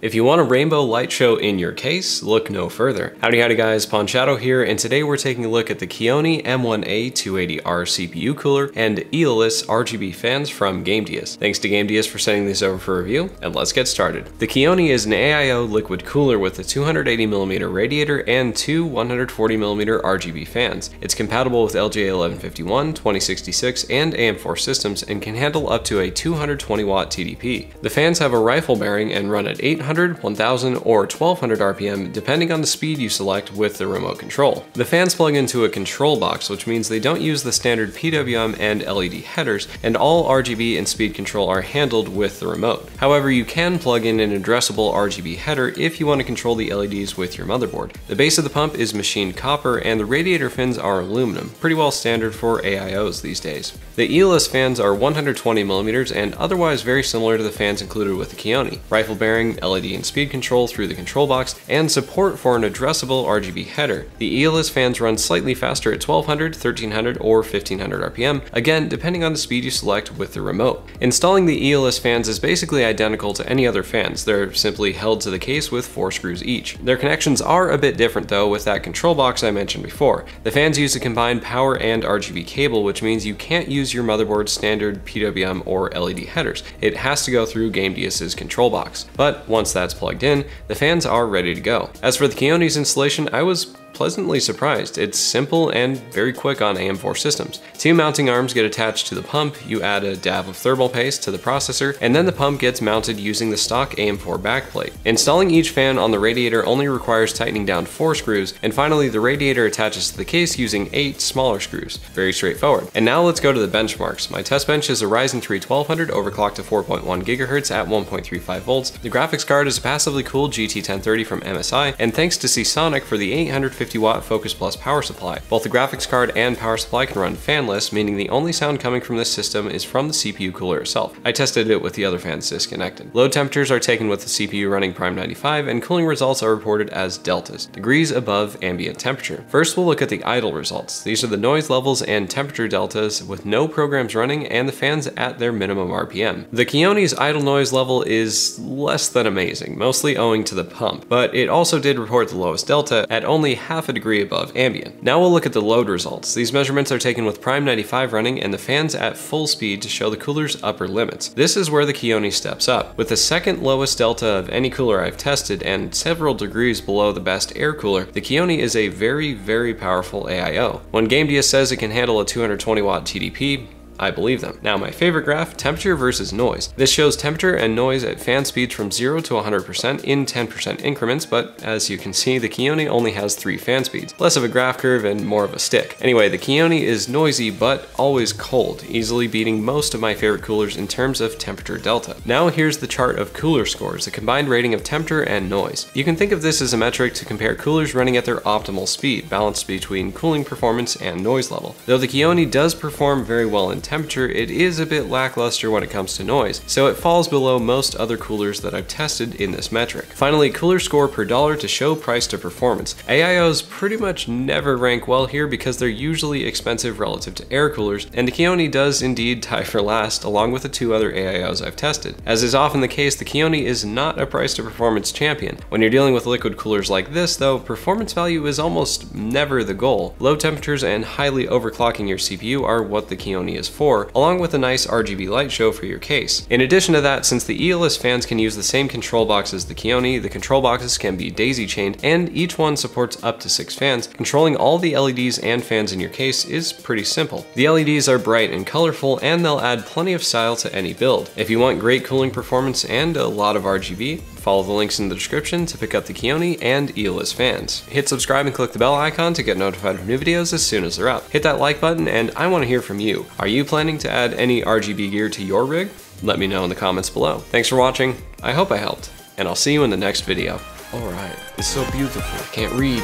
If you want a rainbow light show in your case, look no further. Howdy guys, Ponchato here, and today we're taking a look at the Chione M1A 280R CPU cooler and Aeolus RGB fans from Gamdias. Thanks to Gamdias for sending this over for review, and let's get started. The Chione is an AIO liquid cooler with a 280mm radiator and two 140mm RGB fans. It's compatible with LGA1151, 2066, and AM4 systems and can handle up to a 220 watt TDP. The fans have a rifle bearing and run at 800, 1000, or 1200 RPM depending on the speed you select with the remote control. The fans plug into a control box, which means they don't use the standard PWM and LED headers, and all RGB and speed control are handled with the remote. However, you can plug in an addressable RGB header if you want to control the LEDs with your motherboard. The base of the pump is machined copper and the radiator fins are aluminum, pretty well standard for AIOs these days. The Aeolus fans are 120mm and otherwise very similar to the fans included with the Chione. Rifle bearing, LED and speed control through the control box, and support for an addressable RGB header. The Aeolus fans run slightly faster at 1200, 1300, or 1500 RPM, again depending on the speed you select with the remote. Installing the Aeolus fans is basically identical to any other fans. They're simply held to the case with 4 screws each. Their connections are a bit different though with that control box I mentioned before. The fans use a combined power and RGB cable, which means you can't use your motherboard's standard PWM or LED headers. It has to go through Gamdias's control box. But once that's plugged in, the fans are ready to go. As for the Chione's installation, I was pleasantly surprised. It's simple and very quick on AM4 systems. 2 mounting arms get attached to the pump, you add a dab of thermal paste to the processor, and then the pump gets mounted using the stock AM4 backplate. Installing each fan on the radiator only requires tightening down 4 screws, and finally the radiator attaches to the case using 8 smaller screws. Very straightforward. And now let's go to the benchmarks. My test bench is a Ryzen 3 1200 overclocked to 4.1 GHz at 1.35 volts. The graphics card is a passively cooled GT 1030 from MSI, and thanks to Seasonic for the 850 watt Focus Plus power supply. Both the graphics card and power supply can run fanless, meaning the only sound coming from this system is from the CPU cooler itself. I tested it with the other fans disconnected. Load temperatures are taken with the CPU running Prime 95, and cooling results are reported as deltas, degrees above ambient temperature. First, we'll look at the idle results. These are the noise levels and temperature deltas with no programs running and the fans at their minimum RPM. The Chione's idle noise level is less than amazing, mostly owing to the pump, but it also did report the lowest delta at only half a degree above ambient. Now we'll look at the load results. These measurements are taken with Prime 95 running and the fans at full speed to show the cooler's upper limits. This is where the Chione steps up. With the second lowest delta of any cooler I've tested and several degrees below the best air cooler, the Chione is a very powerful AIO. When Gamdias says it can handle a 220 watt TDP, I believe them. Now my favorite graph, temperature versus noise. This shows temperature and noise at fan speeds from 0 to 100% in 10% increments, but as you can see, the Chione only has 3 fan speeds. Less of a graph curve and more of a stick. Anyway, the Chione is noisy but always cold, easily beating most of my favorite coolers in terms of temperature delta. Now here's the chart of cooler scores, a combined rating of temperature and noise. You can think of this as a metric to compare coolers running at their optimal speed, balanced between cooling performance and noise level. Though the Chione does perform very well in temperature, it is a bit lackluster when it comes to noise, so it falls below most other coolers that I've tested in this metric. Finally, cooler score per dollar to show price to performance. AIOs pretty much never rank well here because they're usually expensive relative to air coolers, and the Chione does indeed tie for last along with the 2 other AIOs I've tested. As is often the case, the Chione is not a price to performance champion. When you're dealing with liquid coolers like this though, performance value is almost never the goal. Low temperatures and highly overclocking your CPU are what the Chione is for, along with a nice RGB light show for your case. In addition to that, since the Aeolus fans can use the same control box as the Chione, the control boxes can be daisy chained and each one supports up to 6 fans. Controlling all the LEDs and fans in your case is pretty simple. The LEDs are bright and colorful and they'll add plenty of style to any build. If you want great cooling performance and a lot of RGB, follow the links in the description to pick up the Chione and Aeolus fans. Hit subscribe and click the bell icon to get notified of new videos as soon as they're up. Hit that like button and I want to hear from you. Are you planning to add any RGB gear to your rig? Let me know in the comments below. Thanks for watching, I hope I helped, and I'll see you in the next video. Alright, it's so beautiful, I can't read.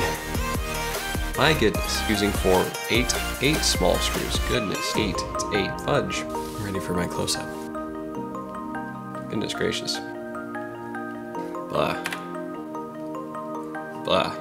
My goodness, using 8 small screws, goodness, 8, it's 8, fudge. I'm ready for my close-up. Goodness gracious. Blah. Blah.